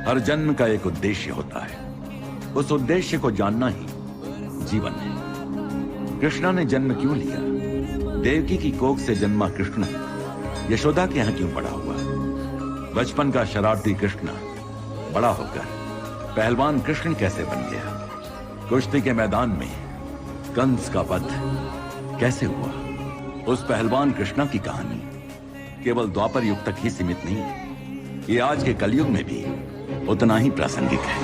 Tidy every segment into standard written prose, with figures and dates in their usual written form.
हर जन्म का एक उद्देश्य होता है, उस उद्देश्य को जानना ही जीवन है। कृष्णा ने जन्म क्यों लिया? देवकी की कोख से जन्मा कृष्ण यशोदा के यहां क्यों बड़ा हुआ? बचपन का शरारती कृष्ण बड़ा होकर पहलवान कृष्ण कैसे बन गया? कुश्ती के मैदान में कंस का वध कैसे हुआ? उस पहलवान कृष्णा की कहानी केवल द्वापर युग तक ही सीमित नहीं है, ये आज के कलयुग में भी उतना ही प्रासंगिक है।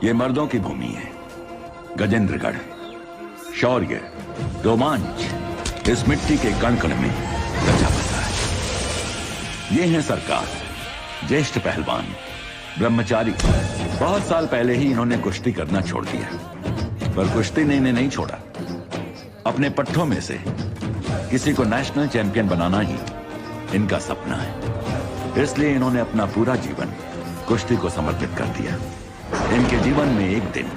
ये मर्दों की भूमि है। गजेंद्रगढ़, शौर्य, रोमांच इस मिट्टी के कण कण में रचा बसा है। ये हैं सरकार, ज्येष्ठ पहलवान, ब्रह्मचारी। बहुत साल पहले ही इन्होंने कुश्ती करना छोड़ दिया, पर कुश्ती ने इन्हें नहीं छोड़ा। अपने पट्टों में से किसी को नेशनल चैंपियन बनाना ही इनका सपना है। इसलिए इन्होंने अपना पूरा जीवन कुश्ती को समर्पित कर दिया। इनके जीवन में एक दिन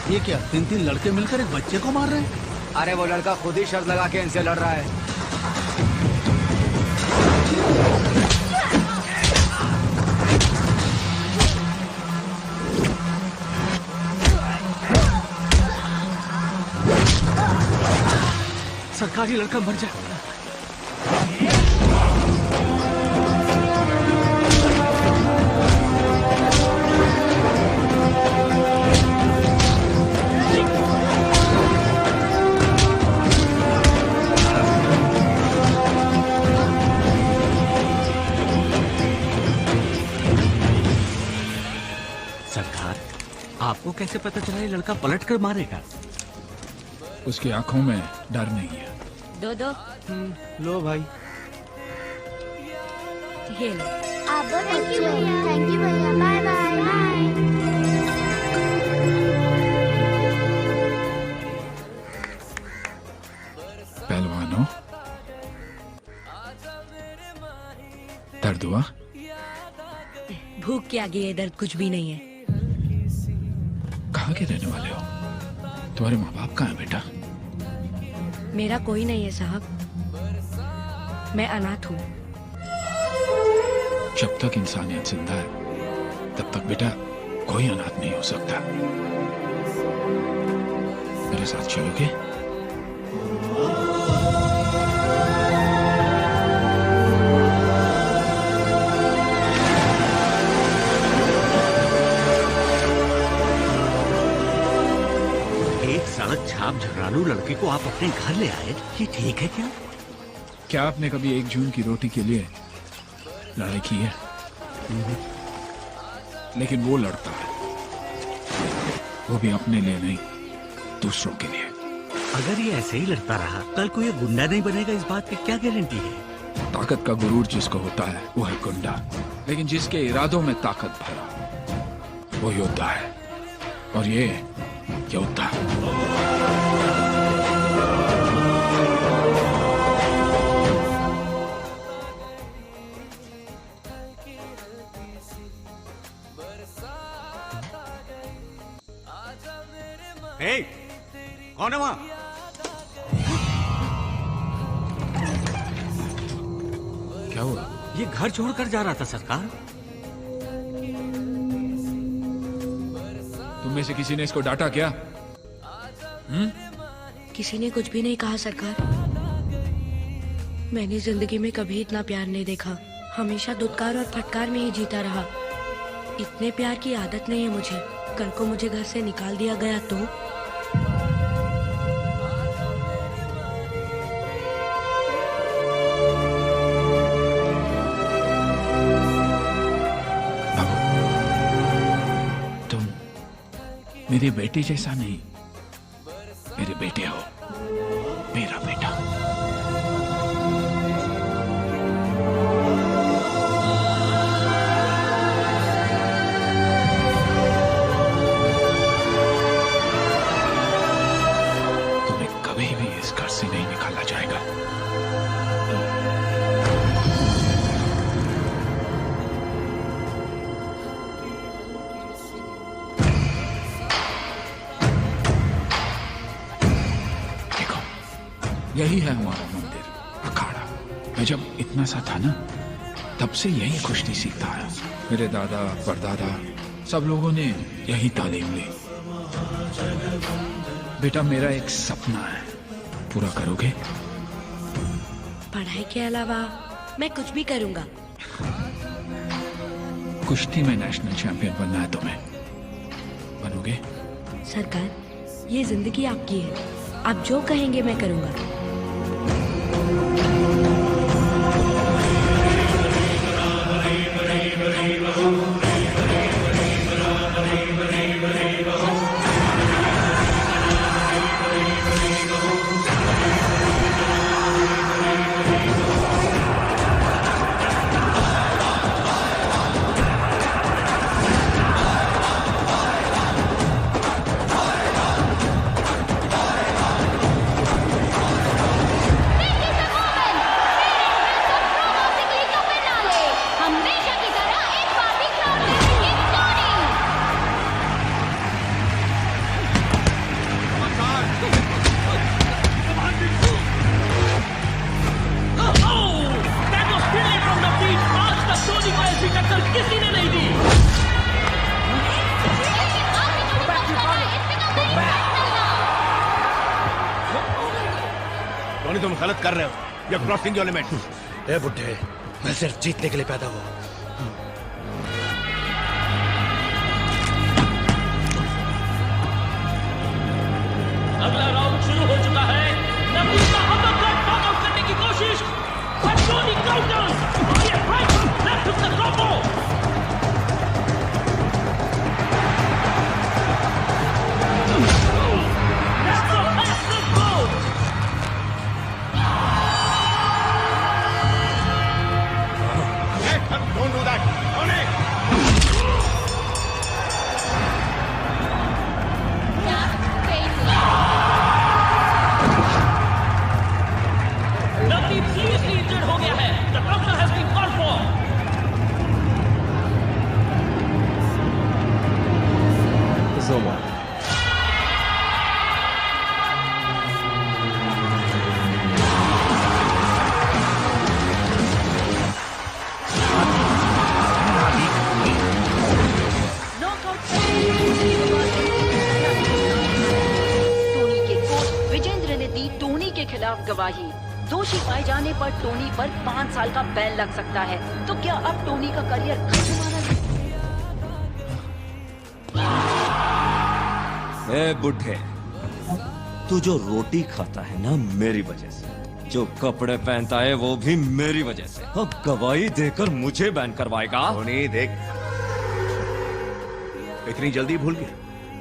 ये क्या 3 लड़के मिलकर एक बच्चे को मार रहे हैं? अरे वो लड़का खुद ही शर्त लगा के इनसे लड़ रहा है। सरकारी लड़का मर जाए। सरकार, आपको कैसे पता चला ये लड़का पलट कर मारेगा? उसकी आंखों में डर नहीं है। दो लो भाई। ये लो। थैंक यू भैया, बाय बाय। पहलवानों, दर्द हुआ? भूख के आगे ये दर्द कुछ भी नहीं है। कहाँ के रहने वाले हो? तुम्हारे माँ बाप कहाँ है बेटा? मेरा कोई नहीं है साहब, मैं अनाथ हूँ। जब तक इंसानियत जिंदा है तब तक बेटा कोई अनाथ नहीं हो सकता। मेरे साथ चलोगे? सड़क छाप झगड़ालू लड़के को आप अपने घर ले आए, ये ठीक है क्या? क्या आपने कभी 1 जून की रोटी के लिए लड़ाई की है? लेकिन वो लड़ता है, वो भी अपने लिए नहीं, दूसरों के लिए। अगर ये ऐसे ही लड़ता रहा, कल को ये गुंडा नहीं बनेगा, इस बात की क्या गारंटी है? ताकत का गुरूर जिसको होता है वो है गुंडा, लेकिन जिसके इरादों में ताकत भरा वो योद्धा है, और ये योद्धा। कौन है वहां? क्या हुआ? ये घर छोड़कर जा रहा था सरकार। तुम में से किसी ने इसको डांटा क्या? किसी ने कुछ भी नहीं कहा सरकार। मैंने जिंदगी में कभी इतना प्यार नहीं देखा। हमेशा दुत्कार और फटकार में ही जीता रहा। इतने प्यार की आदत नहीं है मुझे। कल को मुझे घर से निकाल दिया गया तो? मेरे बेटे जैसा नहीं, मेरे बेटे हो, मेरा बेटा। यही है हमारा मंदिर, अखाड़ा। मैं जब इतना सा था ना, तब से यही कुश्ती सीखता आया। मेरे दादा परदादा सब लोगों ने यही तालीम ली। बेटा, मेरा एक सपना है, पूरा करोगे? पढ़ाई के अलावा मैं कुछ भी करूंगा। कुश्ती में नेशनल चैंपियन बनना है तुम्हें, बनोगे? सरकार, ये जिंदगी आपकी है, आप जो कहेंगे मैं करूंगा। हमेशा की तरह एक बार भी crowd में रहेंगे टोनी। किसी ने नहीं दी। टोनी, तुम गलत कर रहे हो। You're crossing your limit. ए बुड्ढे, मैं सिर्फ जीतने के लिए पैदा हुआ। अगला राउंड शुरू हो चुका है। नबील का अपरकट नॉकआउट करने की कोशिश, पर Tony counter. Left hook the combo. That's a massive move. Hey, don't do that. Tony! Nabeel seriously injured हो गया है। The doctor has been called for. Tony के कोच विजेंद्र ने दी टोनी के खिलाफ गवाही। दोषी पाए जाने पर टोनी पर 5 साल का बैन लग सकता है। तो क्या अब टोनी का करियर खत्म माना जाए? ए बुढ़े, तू जो रोटी खाता है ना, मेरी वजह से। जो कपड़े पहनता है वो भी मेरी वजह से। अब गवाही देकर मुझे बैन करवाएगा? टोनी, देख, इतनी जल्दी भूल गया?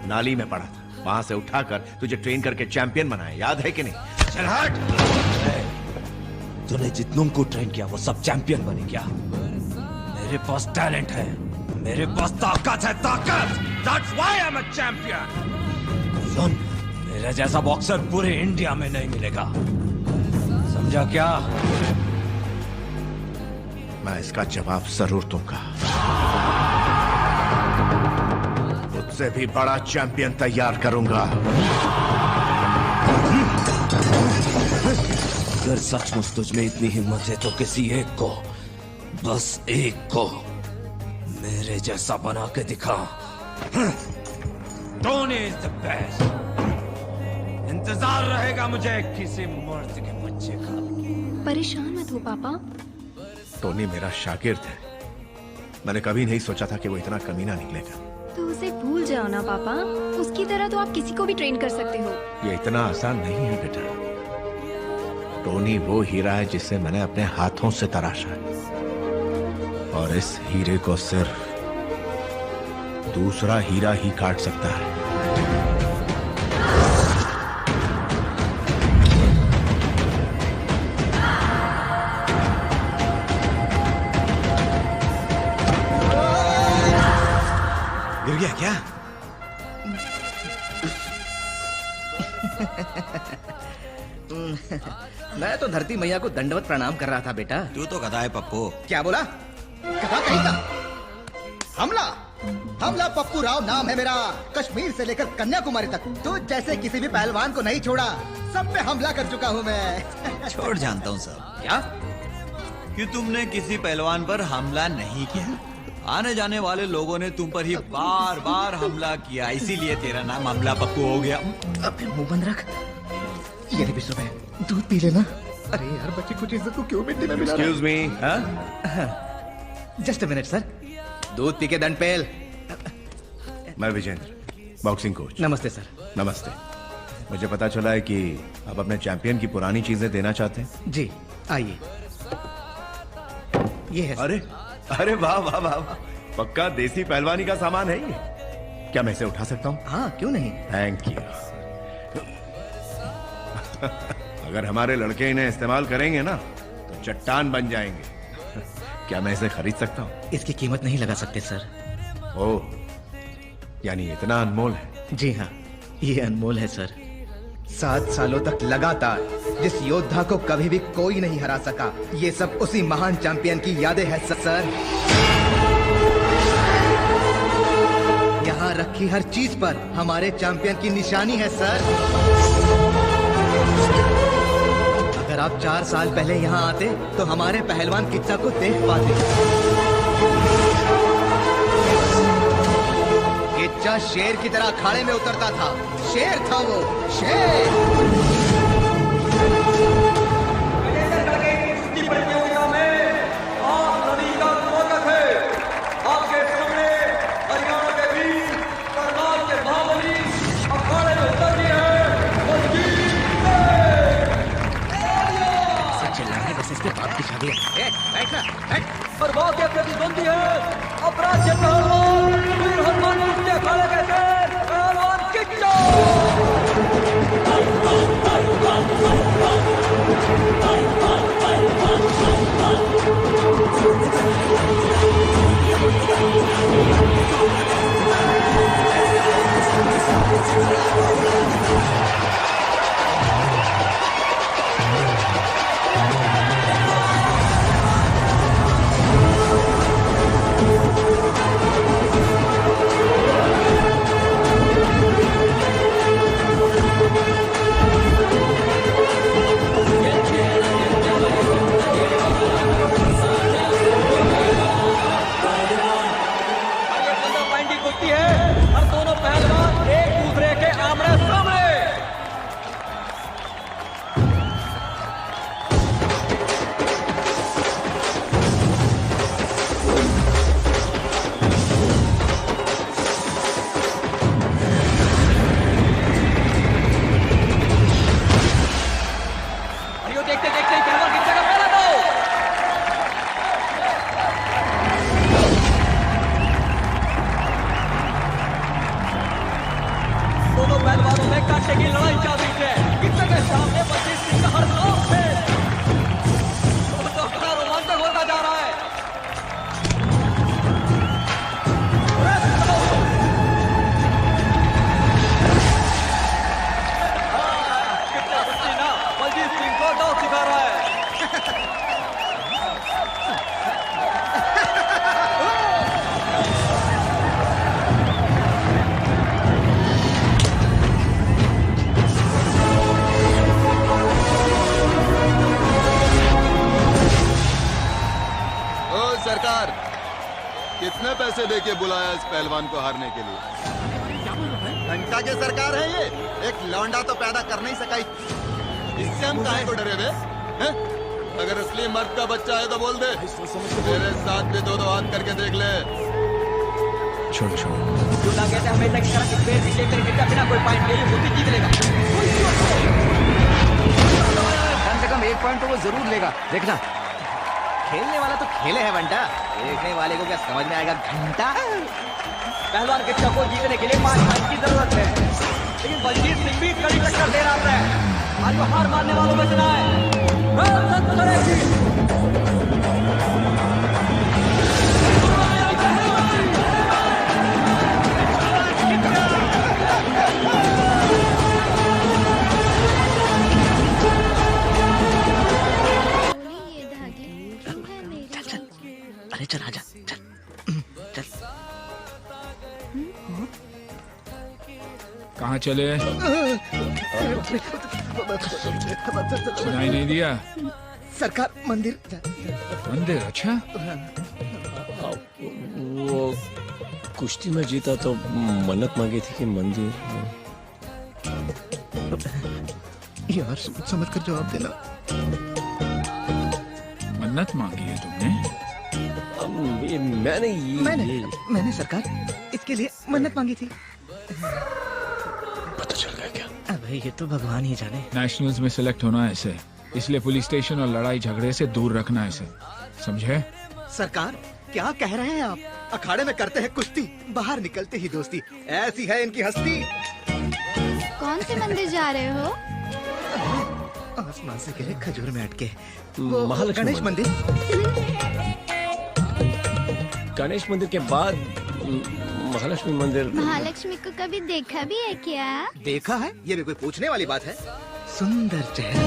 नाली में पड़ा था, वहां से उठाकर तुझे ट्रेन करके चैंपियन बनाया, याद है कि नहीं? चल हट! तूने जितनों को ट्रेन किया वो सब चैंपियन बने क्या? मेरे पास टैलेंट है, मेरे पास ताकत है, ताकत। That's why I'm a champion. सुन, मेरे जैसा बॉक्सर पूरे इंडिया में नहीं मिलेगा, समझा क्या? मैं इसका जवाब जरूर दूंगा। मुझसे भी बड़ा चैंपियन तैयार करूंगा। अगर सचमुच तुझ में इतनी हिम्मत है तो किसी एक को, बस एक को मेरे जैसा बना के दिखा। Tony is the best. इंतजार रहेगा मुझे किसी मर्द के बच्चे का। परेशान मत हो पापा। टोनी मेरा शागिर्द है, मैंने कभी नहीं सोचा था कि वो इतना कमीना निकलेगा। तो उसे भूल जाओ ना पापा, उसकी तरह तो आप किसी को भी ट्रेन कर सकते हो। ये इतना आसान नहीं है बेटा। टोनी वो हीरा है जिसे मैंने अपने हाथों से तराशा है, और इस हीरे को सिर्फ दूसरा हीरा ही काट सकता है। गिर गया क्या? मैं तो धरती मैया को दंडवत प्रणाम कर रहा था बेटा। तू तो गधा है पप्पू। क्या बोला? गधा कहीं का? हमला? हमला पप्पू राव नाम है मेरा, कश्मीर से लेकर कन्याकुमारी तक तो जैसे किसी भी पहलवान को नहीं छोड़ा, सब पे हमला कर चुका हूँ मैं। छोड़ जानता हूँ सर क्या? कि तुमने किसी पहलवान पर हमला नहीं किया। आने जाने वाले लोगों ने तुम पर ही बार बार हमला किया, इसीलिए तेरा नाम हमला पप्पू हो गया। अब फिर मुंह बंद रख। ये भी सुबह दूध पी लेना। अरे यार बच्चे कुछ इज्जत को क्यों मिट्टी में मिला? Excuse me. Just a minute sir, दूध पी के दंड पेल। मैं विजेंद्र, बॉक्सिंग कोच। नमस्ते सर। नमस्ते। मुझे पता चला है कि आप अपने चैंपियन की पुरानी चीजें देना चाहते हैं। जी आइए, ये है सर। अरे अरे वाह वाह वाह वाह, पक्का देसी पहलवानी का सामान है ये। क्या मैं इसे उठा सकता हूँ? हाँ क्यों नहीं। Thank you. अगर हमारे लड़के इन्हें इस्तेमाल करेंगे ना तो चट्टान बन जाएंगे। क्या मैं इसे खरीद सकता हूँ? इसकी कीमत नहीं लगा सकते सर। ओह, यानी इतना अनमोल है? जी हाँ, ये अनमोल है सर। 7 सालों तक लगातार जिस योद्धा को कभी भी कोई नहीं हरा सका, ये सब उसी महान चैंपियन की यादें हैं सर। यहाँ रखी हर चीज पर हमारे चैंपियन की निशानी है सर। अगर आप 4 साल पहले यहाँ आते तो हमारे पहलवान किच्चा को देख पाते। किच्चा शेर की तरह अखाड़े में उतरता था। शेर था वो, शेर। प्रतियोगिता में आप सभी का स्वागत है। आपके सामने हरियाणा के वीर, करनाल के महाबली अखाड़े में उतर दिए हैं और जीत ऐसे चिल्लाने बस इसके बाप की शादी है। बैठना, बैठ। और वो के प्रतिद्वंदी है अपराध पहलवान वीर हनुमान के अखाड़े के शेर पहलवान किच्चा। सरकार, कितने पैसे देके बुलाया इस पहलवान को हारने के लिए? घंटा के सरकार है ये, एक लौंडा तो पैदा कर नहीं सका, इससे हम काहे को डरे हुए हैं? अगर असली मर्द का बच्चा है तो बोल दे, मेरे साथ भी 2-2 हाथ करके देख ले। छोड़ छोड़। कहते हमेशा की तरह पेड़ पीछे करके बिना कोई पॉइंट लिए मोदी जीत लेगा। कम से कम 1 पॉइंट तो वो जरूर लेगा, देखना। खेलने वाला तो खेले है बंटा, देखने वाले को क्या समझ में आएगा घंटा। पहलवान किच्चा को जीतने के लिए 5 पॉइंट की जरूरत है, लेकिन बलजीत सिंह भी कड़ी टक्कर दे रहा है। आज वो हार मानने वालों में से ना है। अरे चल आजा, चल चल। कहाँ चले? सुनाई नहीं दिया? सरकार मंदिर। मंदिर? अच्छा। वो कुश्ती में जीता तो मन्नत मांगी थी कि मंदिर। यार समझ कर जवाब देना। मन्नत मांगी है तुमने? मैंने सरकार इसके लिए मन्नत मांगी थी। पता चल गया क्या? अबे ये तो भगवान ही जाने। नेशनल्स में सिलेक्ट होना है इसे, इसलिए पुलिस स्टेशन और लड़ाई झगड़े से दूर रखना है इसे, समझे? सरकार क्या कह रहे हैं आप? अखाड़े में करते हैं कुश्ती, बाहर निकलते ही दोस्ती, ऐसी है इनकी हस्ती। कौन से मंदिर जा रहे हो? आसमान से गिरे खजूर में अटके। महालक्ष्मी गणेश मंदिर। गणेश मंदिर के बाद महालक्ष्मी मंदिर। महालक्ष्मी को कभी देखा भी है क्या? देखा है? ये भी कोई पूछने वाली बात है? सुंदर चेहरा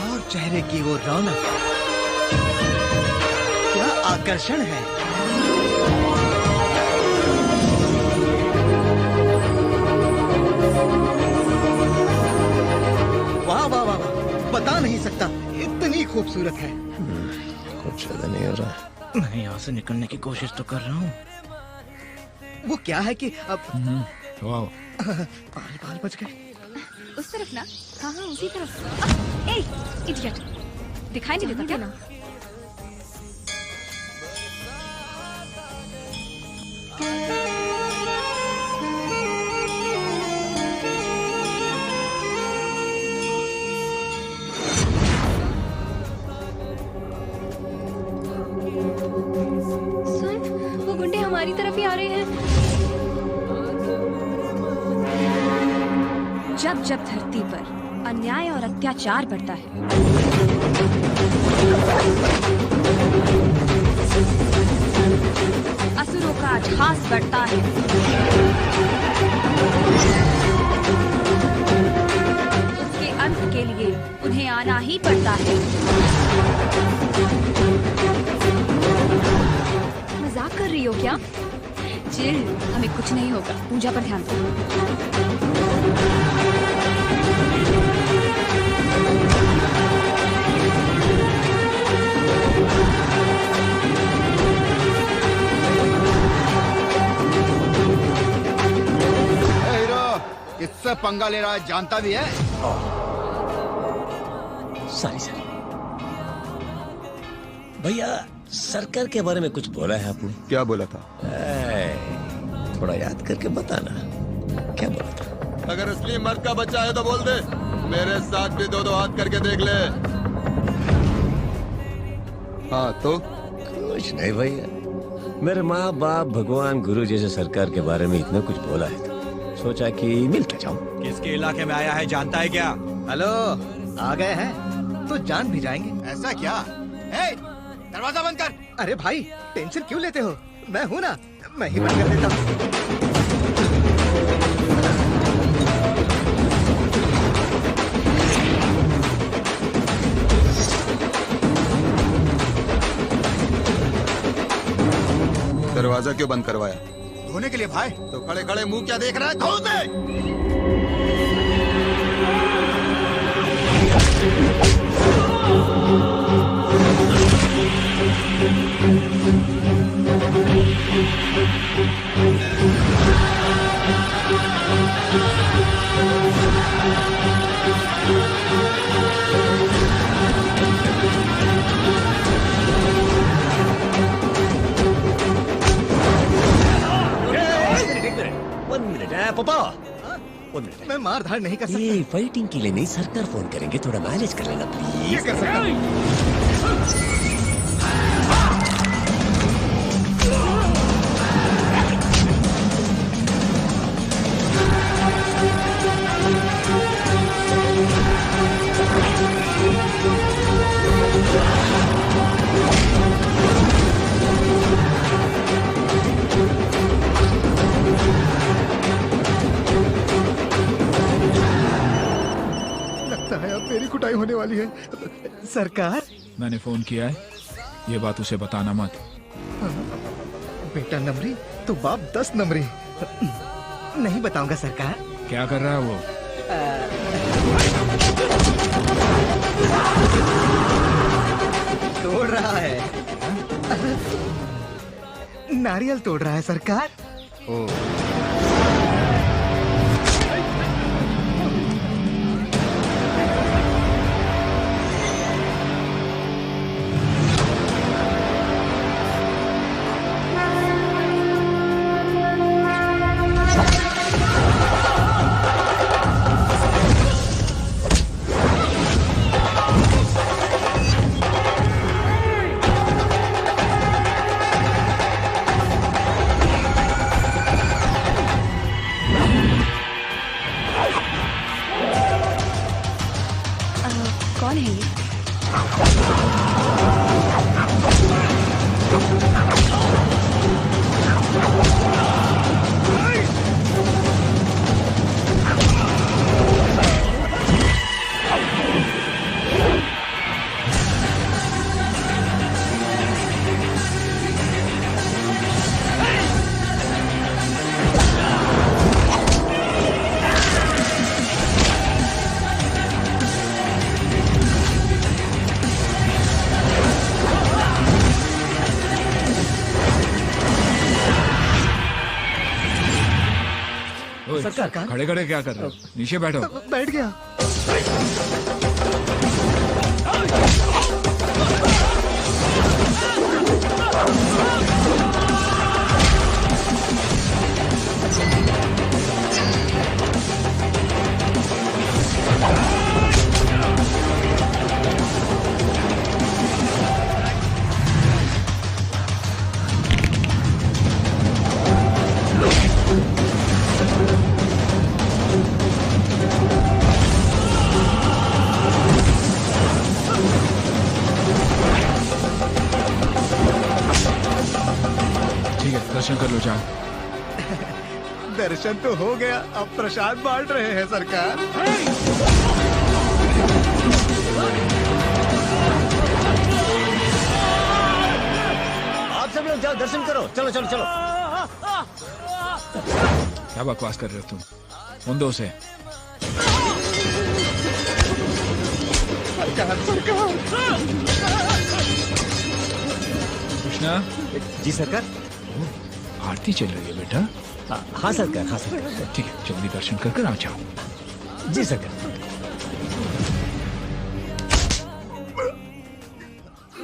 और चेहरे की वो रौनक, क्या आकर्षण है। वाह वाह वाह वाह, बता नहीं सकता, इतनी खूबसूरत है। कुछ ज्यादा नहीं हो रहा। मैं यहाँ से निकलने की कोशिश तो कर रहा हूँ। वो क्या है कि अब वाह, बाल बच गए। उस तरफ ना? हाँ हाँ उसी तरफ। ए इडियट, दिखाई नहीं देता क्या ना? हमारी तरफ ही आ रहे हैं। जब जब धरती पर अन्याय और अत्याचार बढ़ता है, असुरों का अट्टहास बढ़ता है, उसके अंत के लिए उन्हें आना ही पड़ता है। मजाक कर रही हो क्या? चिल, हमें कुछ नहीं होगा, पूजा पर ध्यान दो। हीरो किससे पंगा ले रहा है जानता भी है? सॉरी भैया, सरकार के बारे में कुछ बोला है आपने? क्या बोला था? थोड़ा याद करके बताना, क्या बोला था? अगर असली मर्द का बच्चा है तो बोल दे, मेरे साथ भी दो दो हाथ करके देख ले। हाँ तो? कुछ नहीं भैया, मेरे माँ बाप भगवान गुरु जैसे सरकार के बारे में इतना कुछ बोला है तो सोचा कि मिलता जाऊं। किसके इलाके में आया है जानता है क्या? हेलो, आ गए हैं तो जान भी जाएंगे। ऐसा क्या? दरवाजा बंद कर। अरे भाई टेंशन क्यों लेते हो, मैं हूँ ना, मैं ही बंद कर देता हूँ। दरवाजा क्यों बंद करवाया? धोने के लिए भाई। तो खड़े खड़े मुंह क्या देख रहा है, धो दे। पापा, मैं मार धाड़ नहीं कर सकता। ये फाइटिंग के लिए नहीं, सरकार फोन करेंगे, थोड़ा मैनेज कर लेना प्लीज। ये कर सकता हूँ। मेरी कुटाई होने वाली है सरकार। मैंने फोन किया है, ये बात उसे बताना मत। बेटा नमरी तो बाप 10 नंबरी। नहीं बताऊंगा सरकार। क्या कर रहा है वो? तोड़ रहा है। नारियल तोड़ रहा है सरकार। ओ कौन है ये? सरकार खड़े खड़े क्या कर रहे हो? नीचे बैठो। बैठ गया। ठीक है, दर्शन कर लो, जाओ। दर्शन तो हो गया, अब प्रसाद बांट रहे हैं सरकार। आप सब लोग जाओ, दर्शन करो। चलो चलो चलो। क्या बकवास कर रहे हो तुम? मुंडो से। कृष्णा। जी सरकार। आरती चल रही है बेटा। हाँ सरकार, हाँ सरकार। ठीक है, जल्दी दर्शन कर आ जाओ। जी सरकार।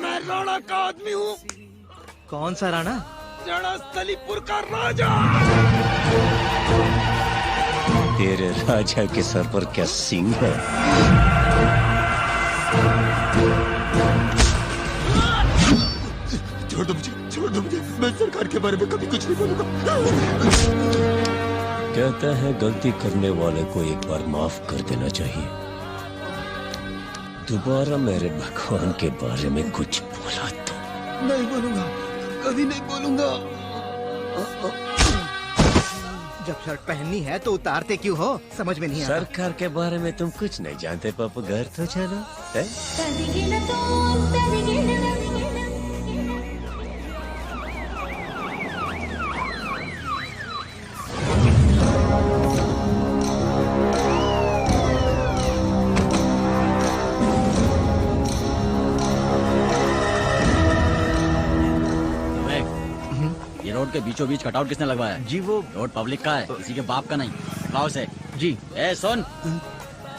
मैं राणा का आदमी हूँ। कौन सा राणा? रणस्थलीपुर का राजा। तेरे राजा के सर पर क्या सिंह है? छोड़ दो मुझे। मैं सरकार के बारे में कभी कुछ नहीं बोलूंगा। कहता है गलती करने वाले को एक बार माफ कर देना चाहिए। दोबारा मेरे भगवान के बारे में कुछ बोला तो नहीं बोलूंगा, कभी नहीं बोलूंगा। जब शर्ट पहननी है तो उतारते क्यों हो? समझ में नहीं आता। सरकार के बारे में तुम कुछ नहीं जानते पापा। घर तो चलो। रोड के बीचों बीच कटआउट किसने लगवाया है? जी वो रोड पब्लिक का है, किसी के बाप का नहीं। गाँव से। जी। ए सुन,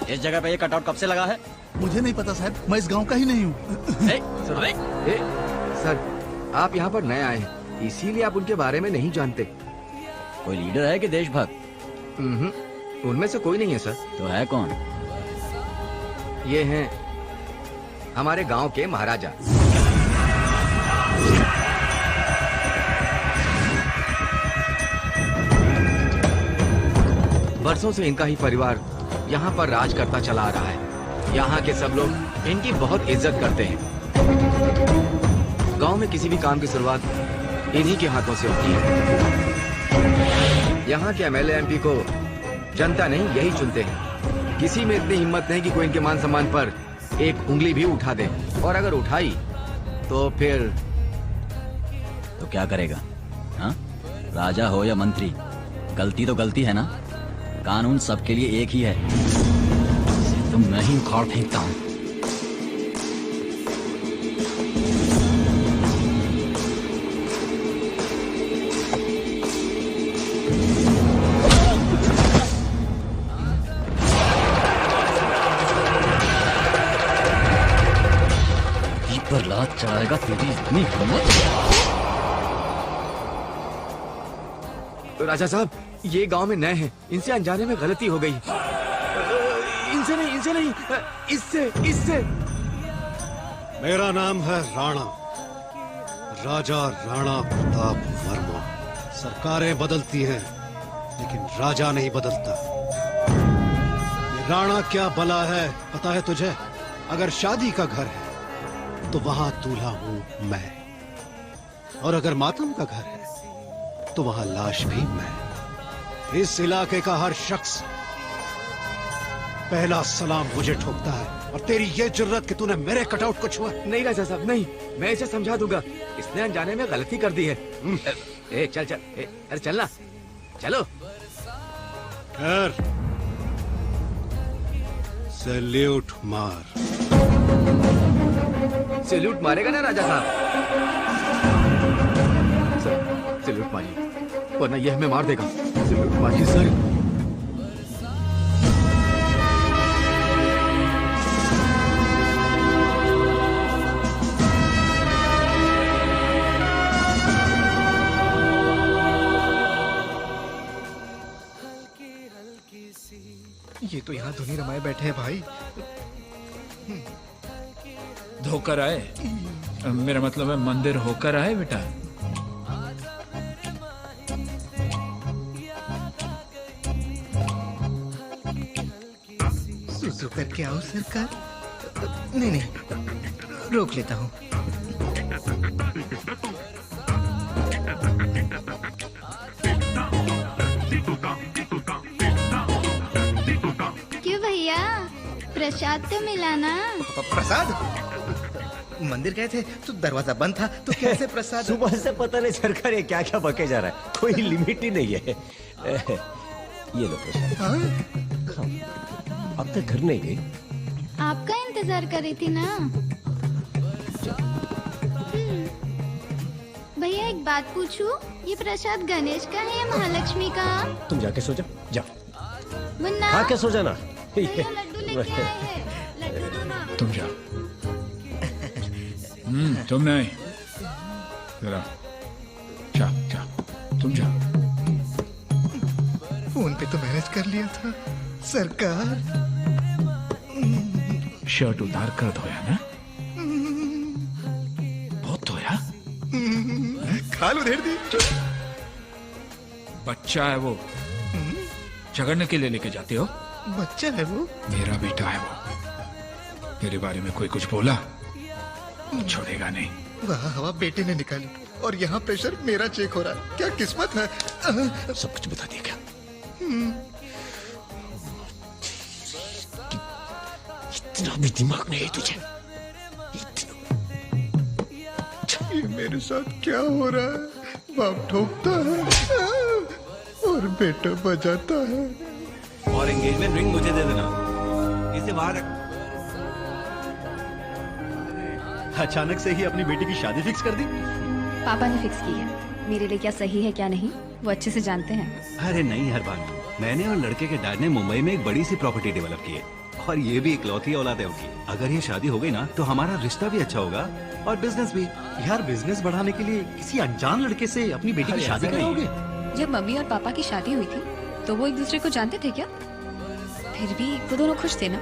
इस जगह पे ये कटआउट कब से लगा है? मुझे नहीं पता साहब, मैं इस गांव का ही नहीं हूँ। सर, आप यहाँ पर नए आए हैं, इसीलिए आप उनके बारे में नहीं जानते। कोई लीडर है कि देशभक्त? उनमें से कोई नहीं है सर। तो है कौन? ये हैं हमारे गांव के महाराजा। बरसों से इनका ही परिवार यहाँ पर राज करता चला आ रहा है। यहाँ के सब लोग इनकी बहुत इज्जत करते हैं। गांव में किसी भी काम की शुरुआत इन्हीं के हाथों से होती है। यहाँ के एमएलए एमपी को जनता नहीं यही चुनते हैं। किसी में इतनी हिम्मत नहीं कि कोई इनके मान सम्मान पर एक उंगली भी उठा दे, और अगर उठाई तो फिर तो क्या करेगा? हाँ? राजा हो या मंत्री, गलती तो गलती है ना, कानून सबके लिए एक ही है। इसे तो मैं ही उखाड़ फेंकता हूँ। पर लात चढ़ाएगा तेरी इतनी हिम्मत। राजा साहब, ये गांव में नए हैं, इनसे अनजाने में गलती हो गई। इनसे नहीं, इससे इससे। मेरा नाम है राणा, राजा राणा प्रताप वर्मा। सरकारें बदलती हैं लेकिन राजा नहीं बदलता। ये राणा क्या बला है पता है तुझे? अगर शादी का घर है तो वहां दूल्हा हूं मैं, और अगर मातम का घर है तो वहां लाश भी मैं। इस इलाके का हर शख्स पहला सलाम मुझे ठोकता है, और तेरी ये जुर्रत कि तूने मेरे कटआउट को छुआ। नहीं राजा साहब नहीं, मैं इसे समझा दूंगा। इसने अनजाने में गलती कर दी है। चल अरे चलना, चलो। खैर, सैल्यूट मार। सैल्यूट मारेगा ना राजा साहब? सैल्यूट मारिए, वरना यह हमें मार देगा। सैल्यूट मारिए सर। ये तो यहाँ धुनी रमाए बैठे हैं भाई। धोकर आए? मेरा मतलब है मंदिर होकर आए बेटा। सुसु करके आओ सरकार। नहीं, रोक लेता हूँ। क्यों भैया, प्रसाद तो मिला ना? प्रसाद? मंदिर गए थे तो दरवाजा बंद था, तो कैसे प्रसाद? सुबह से पता नहीं सरकार ये क्या क्या बके जा रहा है, कोई लिमिट ही नहीं है। ये लो प्रसाद। अब तक घर नहीं गई? आपका इंतजार कर रही थी ना। भैया एक बात पूछूं, ये प्रसाद गणेश का है या महालक्ष्मी का? तुम जाके सो जाओ, जाओ मुन्ना खा के सो जाना। लड्डू लेके आए हैं, लड्डू दो ना। तुम जाओ। तुम नहीं, जरा जा, तुम जाओ। फोन पे तो मैनेज कर लिया था सरकार। शर्ट उतार कर धोया ना? बहुत धोया? खाल उधेड़ दी। बच्चा है वो, झगड़ने के लिए लेके जाते हो? बच्चा है वो? मेरा बेटा है वो। मेरे बारे में कोई कुछ बोला छोड़ेगा नहीं। वाह वाह, बेटे ने निकाली, और यहाँ प्रेशर मेरा चेक हो रहा है। क्या किस्मत है। सब कुछ बता दिया क्या? इतना भी दिमाग नहीं है तुझे? ये मेरे साथ क्या हो रहा है? बाप ठोकता है और बेटा बजाता है। और एंगेजमेंट रिंग मुझे दे देना, इसे वहां रख। अचानक से ही अपनी बेटी की शादी फिक्स कर दी? पापा ने फिक्स की है। मेरे लिए क्या सही है क्या नहीं वो अच्छे से जानते हैं। अरे नहीं हरबान, मैंने और लड़के के डैड ने मुंबई में एक बड़ी सी प्रॉपर्टी डेवलप की है, और ये भी इकलौती औलाद है उनकी। अगर ये शादी हो गई ना तो हमारा रिश्ता भी अच्छा होगा और बिजनेस भी। यार, बिजनेस बढ़ाने के लिए किसी अनजान लड़के से अपनी बेटी की शादी कराओगे? जब मम्मी और पापा की शादी हुई थी तो वो एक दूसरे को जानते थे क्या? फिर भी वो दोनों खुश थे ना?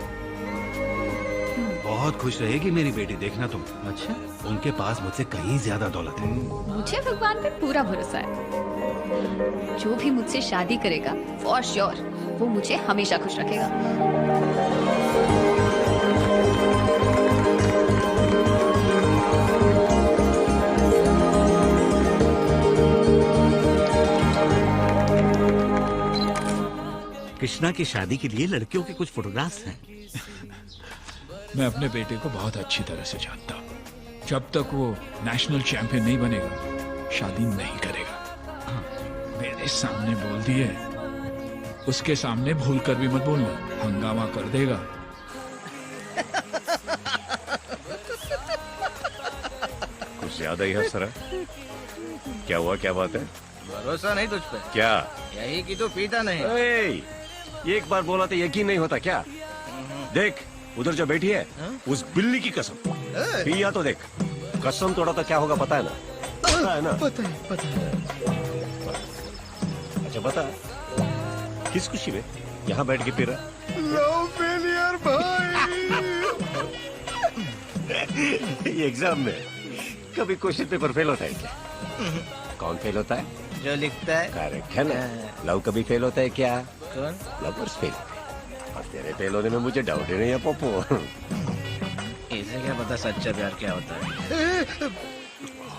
बहुत खुश रहेगी मेरी बेटी, देखना तुम। अच्छा, उनके पास मुझसे कहीं ज्यादा दौलत है। मुझे भगवान पे पूरा भरोसा है। जो भी मुझसे शादी करेगा फॉर श्योर वो मुझे हमेशा खुश रखेगा। कृष्णा की शादी के लिए लड़कियों के कुछ फोटोग्राफ्स हैं। मैं अपने बेटे को बहुत अच्छी तरह से जानता हूँ। जब तक वो नेशनल चैंपियन नहीं बनेगा शादी नहीं करेगा। मेरे मेरे सामने बोल दिए, उसके सामने भूल कर भी मत बोलना, हंगामा कर देगा। कुछ ज्यादा ही हंस रहा है। क्या हुआ, क्या बात है? भरोसा नहीं तुझ पे? क्या? यही कि तू पीता नहीं। एक बार बोला तो यकीन नहीं होता क्या? देख उधर जो बैठी है, उस बिल्ली की कसम पिया तो देख, कसम तोड़ा तो क्या होगा पता है ना? पता है ना? पता है। अच्छा बता, किस खुशी में यहाँ बैठ के पी रहा? लव फेलियर भाई। एग्जाम में कभी क्वेश्चन पेपर फेल होता है क्या? कौन फेल होता है? जो लिखता है। करेक्ट है ना? लव कभी फेल होता है क्या? कौन? लवर्स फेल होते हैं। और तेरे फेल होने में मुझे डाउट ही नहीं है पप्पू। इसे क्या पता सच्चा प्यार क्या होता है?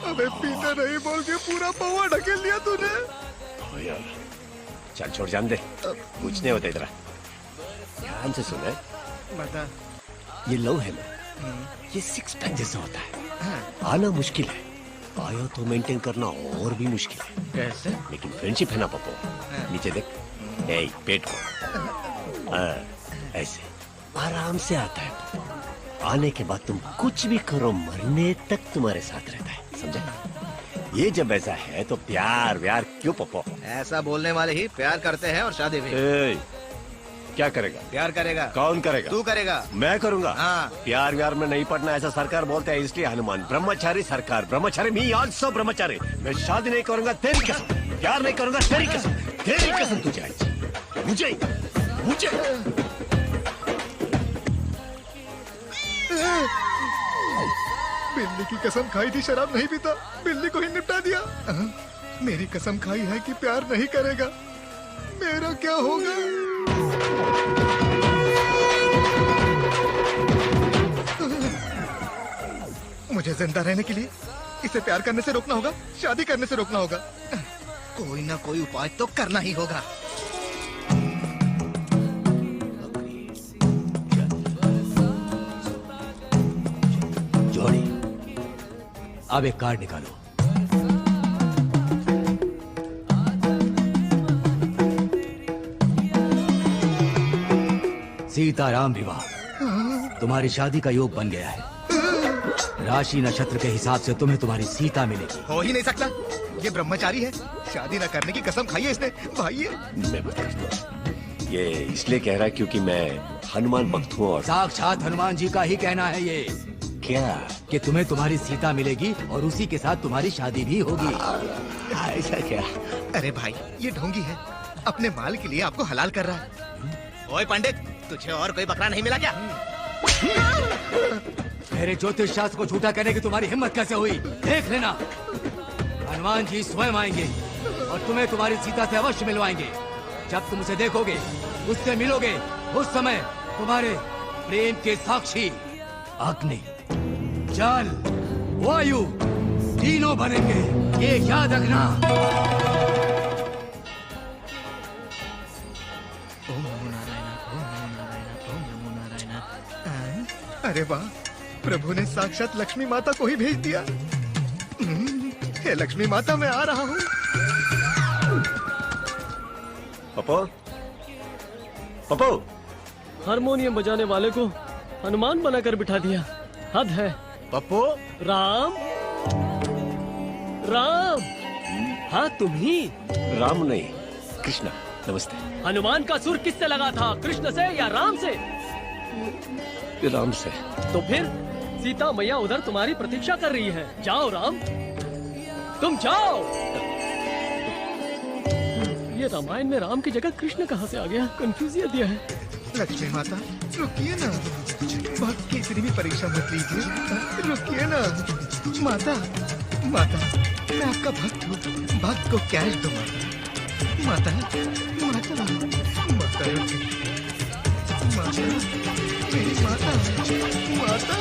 अबे पीता नहीं बोल के पूरा पौवा ढकेल दिया तूने। ओ यार, चल छोड़, जान दे, कुछ नहीं होता इधर। ध्यान से सुन, बता। ये लव है ना, ये सिक्स पैक जैसा होता है। आना मुश्किल है, आया तो मेंटेन करना और भी मुश्किल है। कैसे? लेकिन फ्रेंडशिप है ना पप्पू, नीचे देख, पेट को ऐसे आराम से आता है पप्पू। आने के बाद तुम कुछ भी करो, मरने तक तुम्हारे साथ रहता है, समझा? ये जब ऐसा है तो प्यार व्यार क्यों पप्पू? ऐसा बोलने वाले ही प्यार करते हैं और शादी भी। क्या करेगा? प्यार करेगा। कौन करेगा? तू करेगा। मैं करूंगा। हाँ। प्यार व्यार में नहीं पड़ना ऐसा सरकार बोलते हैं, इसलिए हनुमान ब्रह्मचारी सरकार, ब्रह्मचारी मी आल्सो ब्रह्मचारी। मैं शादी नहीं करूंगा तेरी कसम, प्यार नहीं करूंगा तेरी कसम, तेरी कसम तुझे आज, मुझे मुझे। बिल्ली की कसम खाई थी शराब नहीं पीता, बिल्ली को ही निपटा दिया। मेरी कसम खाई है कि प्यार नहीं करेगा, मेरा क्या होगा? मुझे जिंदा रहने के लिए इसे प्यार करने से रोकना होगा, शादी करने से रोकना होगा। कोई ना कोई उपाय तो करना ही होगा। जोड़ी, अब एक कार्ड निकालो। सीताराम विवाह, तुम्हारी शादी का योग बन गया है। राशि नक्षत्र के हिसाब से तुम्हें तुम्हारी सीता मिलेगी। हो ही नहीं सकता, ये ब्रह्मचारी है, शादी न करने की कसम खाई है इसने। भाई मैं बता दूं, ये इसलिए कह रहा है क्योंकि मैं हनुमान भक्त हूँ और साक्षात हनुमान जी का ही कहना है ये। क्या? कि तुम्हें तुम्हारी सीता मिलेगी और उसी के साथ तुम्हारी शादी भी होगी। ऐसा क्या? अरे भाई, ये ढोंगी है, अपने माल के लिए आपको हलाल कर रहा है। ओए पंडित, तुझे और कोई बकरा नहीं मिला क्या? मेरे ज्योतिष शास्त्र को झूठा करने की तुम्हारी हिम्मत कैसे हुई? देख लेना, हनुमान जी स्वयं आएंगे और तुम्हें तुम्हारी सीता से अवश्य मिलवाएंगे। जब तुम उसे देखोगे, उससे मिलोगे, उस समय तुम्हारे प्रेम के साक्षी अग्नि, जल, वायु तीनों बनेंगे, ये याद रखना। अरे वाह, प्रभु ने साक्षात लक्ष्मी माता को ही भेज दिया। हे लक्ष्मी माता, मैं आ रहा हूँ। पप्पू, पप्पू, हारमोनियम बजाने वाले को हनुमान बनाकर बिठा दिया, हद है। पप्पू, राम, राम, हाँ तुम ही। राम नहीं, कृष्णा, नमस्ते। हनुमान का सुर किससे लगा था, कृष्ण से या राम से? राम से। तो फिर सीता मैया उधर तुम्हारी प्रतीक्षा कर रही है, जाओ राम, तुम जाओ। ये रामायण में राम की जगह कृष्ण कहाँ से आ गया? कंफ्यूजियत दिया है। लक्ष्मी माता, रुकिए ना, भक्त की इतनी भी परीक्षा मत लीजिए, रुकिए ना। माता, माता, मैं आपका भक्त हूँ, भक्त को कैश दो माता, माता, माता, रुकिए, माता, मेरी माता, माता,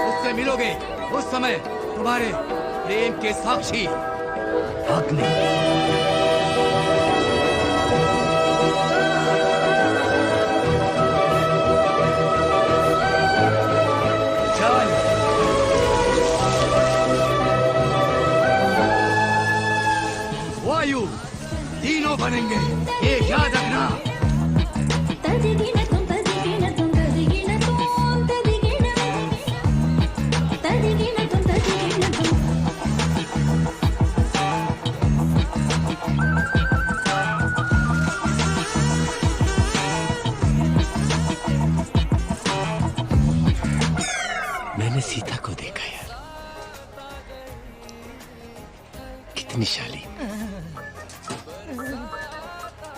उससे मिलोगे, उस समय तुम्हारे प्रेम के साक्षी अग्नि, मैंने सीता को देखा यार, कितनी शालीन,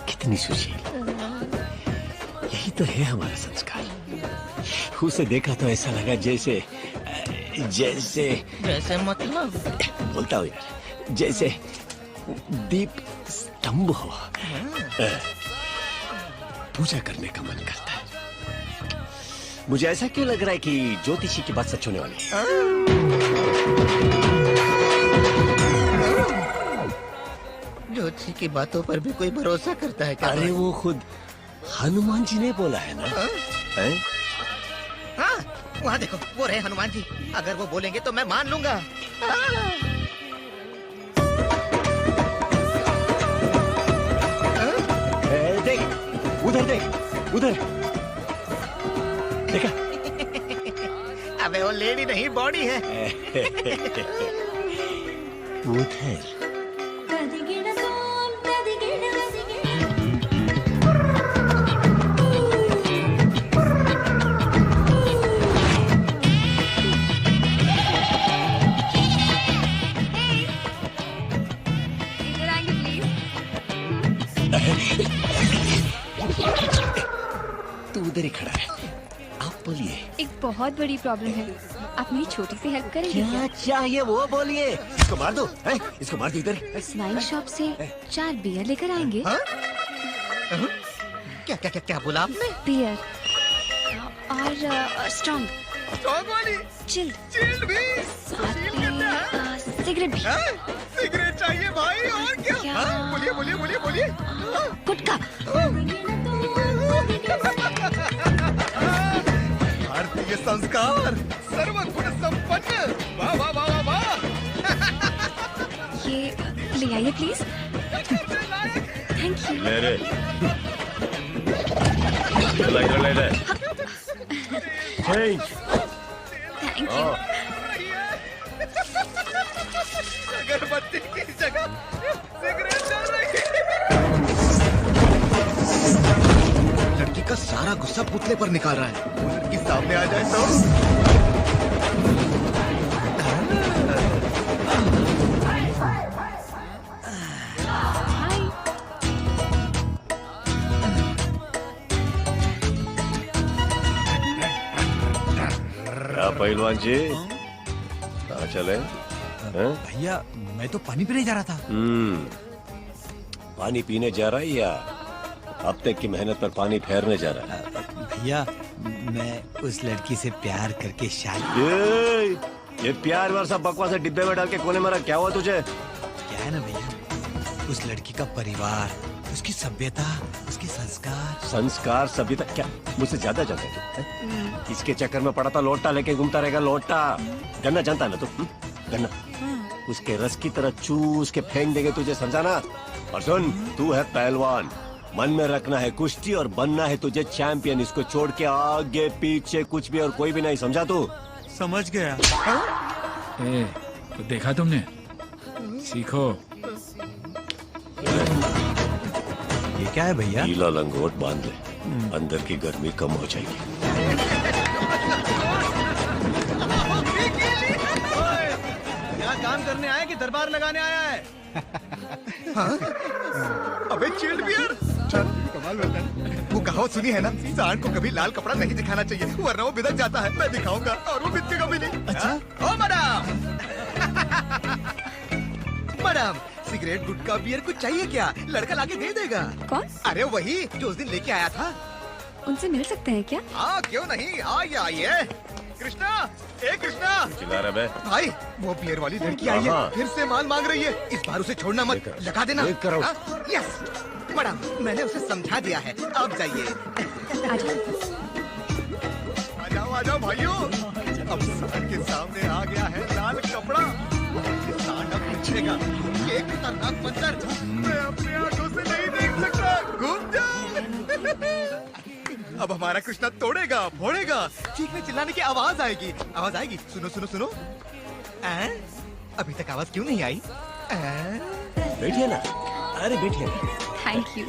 कितनी सुशील। यही तो है हमारा संस्कार। उसे देखा तो ऐसा लगा जैसे जैसे जैसे मतलब बोलता हूँ यार, जैसे दीप स्तंभ हो। पूजा करने का मन करता है। मुझे ऐसा क्यों लग रहा है कि ज्योतिषी की बात सच होने वाली है? ज्योतिषी की बातों पर भी कोई भरोसा करता है क्या? अरे वो खुद हनुमान जी ने बोला है ना। हैं? हाँ, वहाँ देखो, वो रहे हनुमान जी। अगर वो बोलेंगे तो मैं मान लूंगा। देख, उधर देख, उधर देखा? अबे वो लेडी नहीं, बॉडी है। उधर इधर आएंगे प्लीज। तू उधर ही खड़ा है, आप बोलिए। एक बहुत बड़ी प्रॉब्लम है, आप मेरी छोटी सी हेल्प करेंगे क्या चाहिए वो बोलिए। इसको मार दो, हैं? इसको मार दो इधर। वाइन शॉप से 4 बियर लेकर आएंगे। क्या क्या क्या क्या बोला आपने? बियर और स्ट्रॉन्ग स्ट्रॉन्ग वाली, चिल्ड भी, साथ में सिगरेट भी। सिगरेट चाहिए भाई, और क्या? बोलिए बोलिए बोलिए बोलिए। गुटखा। भारतीय संस्कार, सर्वगुण संपन्न। वाह वाह वाह वाह वाह। ये ले आइए प्लीज। Thank you. ले रे, ले ले। Thank you. अगरबत्ती की जगह सिगरेट चल रही है। लड़की का सारा गुस्सा पुतले पर निकाल रहा है। वो लड़की सामने आ जाए तो क्या पहलवान जी, कहाँ चले? भैया मैं तो पानी पीने जा रहा था। पानी पीने जा रहा है या अब तक की मेहनत पर पानी फेरने जा रहा है? भैया मैं उस लड़की से प्यार करके शादी। ये प्यार वार सब बकवास है, डिब्बे में डाल के कोने में रख। क्या हुआ तुझे? क्या है ना भैया, उस लड़की का परिवार, उसकी सभ्यता, उसके संस्कार। संस्कार सभ्यता क्या मुझसे ज्यादा जानते हैं तू? इसके चक्कर में पड़ा था, लोटा लेके घूमता रहेगा। लोटा गन्ना जानता है ना तू? गन्ना उसके रस की तरह चूस के फेंक देंगे तुझे, समझा ना? और सुन, तू है पहलवान, मन में रखना है कुश्ती और बनना है तुझे चैंपियन। इसको छोड़ के आगे पीछे कुछ भी और कोई भी नहीं, समझा तू? समझ गया। तो देखा तुमने, सीखो। ये क्या है भैया? गीला लंगोट बांध ले, अंदर की गर्मी कम हो जाएगी। यहाँ काम करने आया कि दरबार लगाने आया है? अबे चिल्ड बियर। कमाल होता है। वो कहावत सुनी है ना, सांड को कभी लाल कपड़ा नहीं दिखाना चाहिए वरना वो बिदक जाता है। मैं दिखाऊंगा और वो बिदकेगा भी नहीं। अच्छा? ओ मैडम। मैडम, सिगरेट गुटखा बियर कुछ चाहिए क्या? लड़का लाके दे देगा। कौन? अरे वही जो उस दिन लेके आया था। उनसे मिल सकते हैं क्या? हाँ क्यों नहीं, आइए आइए। कृष्णा, ए कृष्णा। चिल्ला रहा बे? भाई वो बियर वाली लड़की आई है, फिर से माल मांग रही है। इस बार उसे छोड़ना मत, लगा देना। यस मैडम, मैंने उसे समझा दिया है, अब जाइए। आ जाओ भाइयों, अब सांड के सामने आ गया है लाल कपड़ा। सांड अब पूछेगा, ये खतरनाक मंजर मैं अपनी आंखों से नहीं देख सकता। घूम जाओ। अब हमारा कृष्णा तोड़ेगा, फोड़ेगा, चीखने चिल्लाने की आवाज आएगी। आवाज आएगी, सुनो सुनो सुनो। अभी तक आवाज क्यों नहीं आई? बैठिए ना, अरे बैठिए। Thank you.